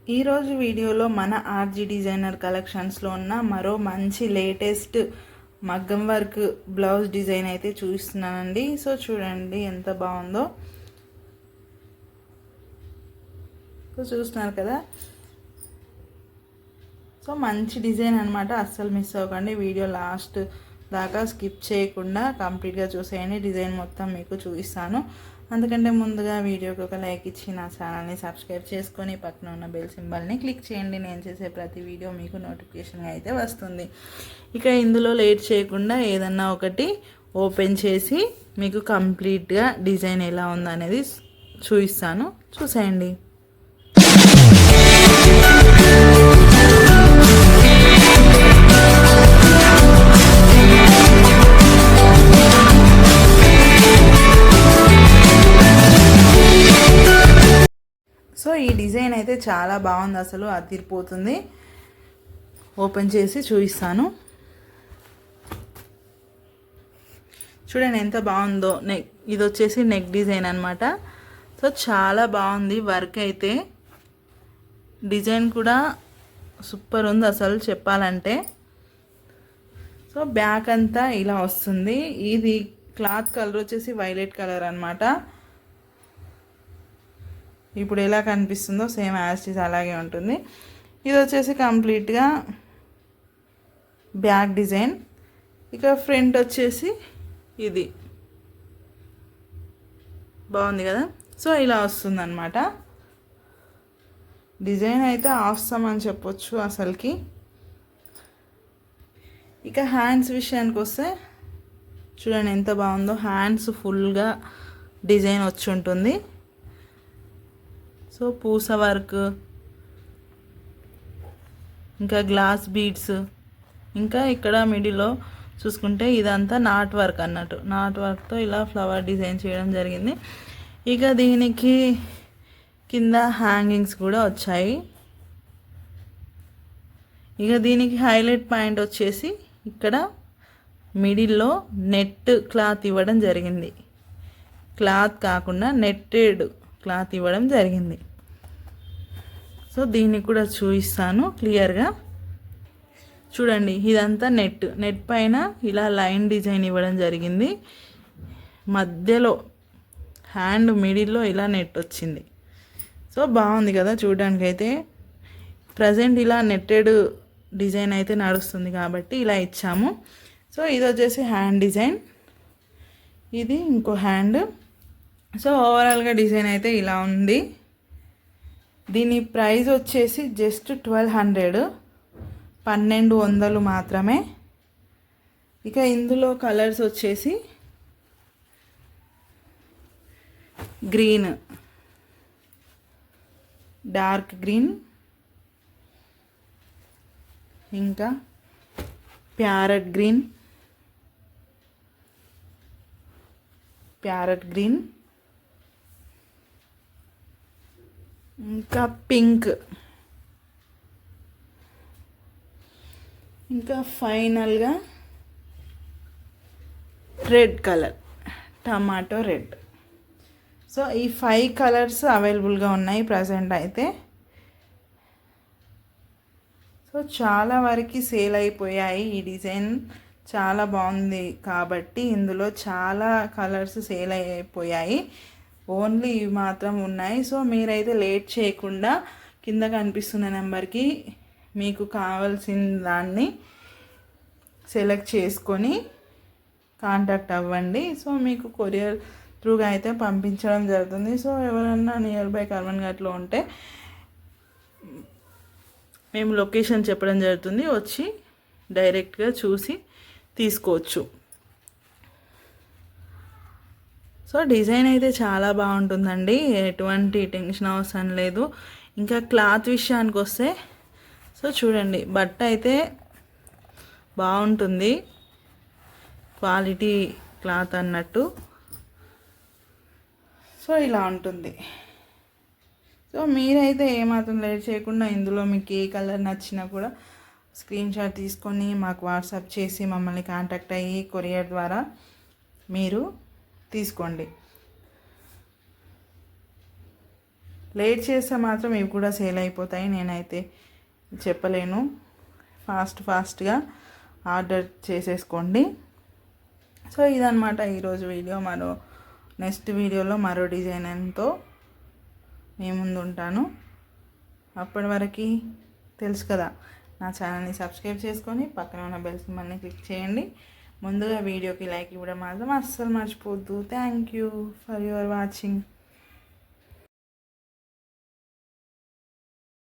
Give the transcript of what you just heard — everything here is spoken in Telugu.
ఈరోజు వీడియోలో మన ఆర్జీ డిజైనర్ కలెక్షన్స్లో ఉన్న మరో మంచి లేటెస్ట్ మగ్గం వర్క్ బ్లౌజ్ డిజైన్ అయితే చూపిస్తున్నానండి. సో చూడండి ఎంత బాగుందో. సో చూస్తున్నారు కదా, సో మంచి డిజైన్ అనమాట. అస్సలు మిస్ అవ్వకండి, వీడియో లాస్ట్ దాకా స్కిప్ చేయకుండా కంప్లీట్గా చూసేయండి. డిజైన్ మొత్తం మీకు చూపిస్తాను. అందుకంటే ముందుగా వీడియోకి ఒక లైక్ ఇచ్చి నా ఛానల్ని సబ్స్క్రైబ్ చేసుకొని పక్కన ఉన్న బెల్ సింబల్ని క్లిక్ చేయండి. నేను చేసే ప్రతి వీడియో మీకు నోటిఫికేషన్గా అయితే వస్తుంది. ఇక ఇందులో లేట్ చేయకుండా ఏదన్నా ఒకటి ఓపెన్ చేసి మీకు కంప్లీట్గా డిజైన్ ఎలా ఉందనేది చూపిస్తాను, చూసేయండి. సో ఈ డిజైన్ అయితే చాలా బాగుంది, అసలు అదిరిపోతుంది. ఓపెన్ చేసి చూపిస్తాను, చూడండి ఎంత బాగుందో. నెక్ ఇది వచ్చేసి నెక్ డిజైన్ అనమాట. సో చాలా బాగుంది వర్క్ అయితే, డిజైన్ కూడా సూపర్ ఉంది అసలు చెప్పాలంటే. సో బ్యాక్ అంతా ఇలా వస్తుంది. ఇది క్లాత్ కలర్ వచ్చేసి వైలెట్ కలర్ అనమాట. ఇప్పుడు ఎలా కనిపిస్తుందో సేమ్ యాజ్ ఇట్ అలాగే ఉంటుంది. ఇది వచ్చేసి కంప్లీట్గా బ్యాక్ డిజైన్. ఇక ఫ్రంట్ వచ్చేసి ఇది బాగుంది కదా. సో ఇలా వస్తుందన్నమాట. డిజైన్ అయితే ఆసమ్ అని చెప్పొచ్చు అసలుకి. ఇక హ్యాండ్స్ విషయానికి వస్తే చూడండి ఎంత బాగుందో. హ్యాండ్స్ ఫుల్గా డిజైన్ వచ్చి ఉంటుంది. సో పూస వర్క్, ఇంకా గ్లాస్ బీడ్స్, ఇంకా ఇక్కడ మిడిల్లో చూసుకుంటే ఇదంతా నాట్ వర్క్ అన్నట్టు. నాట్ వర్క్తో ఇలా ఫ్లవర్ డిజైన్ చేయడం జరిగింది. ఇక దీనికి కింద హ్యాంగింగ్స్ కూడా వచ్చాయి. ఇక దీనికి హైలైట్ పాయింట్ వచ్చేసి ఇక్కడ మిడిల్లో నెట్ క్లాత్ ఇవ్వడం జరిగింది. క్లాత్ కాకుండా నెట్టెడ్ క్లాత్ ఇవ్వడం జరిగింది. సో దీన్ని కూడా చూపిస్తాను క్లియర్గా. చూడండి ఇదంతా నెట్ పైన ఇలా లైన్ డిజైన్ ఇవ్వడం జరిగింది. మధ్యలో హ్యాండ్ మిడిల్లో ఇలా నెట్ వచ్చింది. సో బాగుంది కదా చూడడానికి అయితే. ప్రజెంట్ ఇలా నెట్టెడ్ డిజైన్ అయితే నడుస్తుంది కాబట్టి ఇలా ఇచ్చాము. సో ఇది వచ్చేసి హ్యాండ్ డిజైన్, ఇది ఇంకో హ్యాండ్. సో ఓవరాల్గా డిజైన్ అయితే ఇలా ఉంది. దీని ప్రైస్ వచ్చేసి జస్ట్ 1200 మాత్రమే. ఇక ఇందులో కలర్స్ వచ్చేసి గ్రీన్, డార్క్ గ్రీన్, ఇంకా ప్యారెట్ గ్రీన్, ఇంకా పింక్, ఇంకా ఫైనల్గా red colour, tomato red. So ఈ 5 కలర్స్ అవైలబుల్గా ఉన్నాయి ప్రజెంట్ అయితే. సో చాలా వరకు సేల్ అయిపోయాయి. ఈ డిజైన్ చాలా బాగుంది కాబట్టి ఇందులో చాలా కలర్స్ సేల్ అయిపోయాయి. ఓన్లీ ఇవి మాత్రం ఉన్నాయి. సో మీరైతే లేట్ చేయకుండా కింద కనిపిస్తున్న నెంబర్కి మీకు కావాల్సిన దాన్ని సెలెక్ట్ చేసుకొని కాంటాక్ట్ అవ్వండి. సో మీకు కొరియర్ త్రూగా అయితే పంపించడం జరుగుతుంది. సో ఎవరన్నా నియర్ బై కర్మన్ ఘాట్లో ఉంటే మేము లొకేషన్ చెప్పడం జరుగుతుంది, వచ్చి డైరెక్ట్గా చూసి తీసుకోవచ్చు. సో డిజైన్ అయితే చాలా బాగుంటుందండి, ఎటువంటి టెన్షన్ అవసరం లేదు. ఇంకా క్లాత్ విషయానికి వస్తే సో చూడండి బట్ట అయితే బాగుంటుంది, క్వాలిటీ క్లాత్ అన్నట్టు. సో ఇలా ఉంటుంది. సో మీరైతే ఏమాత్రం లేట్ చేయకుండా ఇందులో మీకు ఏ కలర్ నచ్చినా కూడా స్క్రీన్ షాట్ తీసుకొని మాకు వాట్సాప్ చేసి మమ్మల్ని కాంటాక్ట్ అయ్యి కొరియర్ ద్వారా మీరు తీసుకోండి. లేట్ చేస్తే మాత్రం ఇవి కూడా సేల్ అయిపోతాయి, నేనైతే చెప్పలేను. ఫాస్ట్గా ఆర్డర్ చేసేసుకోండి. సో ఇదన్నమాట ఈరోజు వీడియో. నెక్స్ట్ వీడియోలో మరో డిజైన్తో మీ ముందు ఉంటాను. అప్పటి వరకు తెలుసు కదా, నా ఛానల్ని సబ్స్క్రైబ్ చేసుకొని పక్కన ఉన్న బెల్ సింబల్ని క్లిక్ చేయండి. ముందుగా వీడియోకి లైక్ ఇవ్వడం మాత్రం అస్సలు మర్చిపోవద్దు. Thank you for your watching.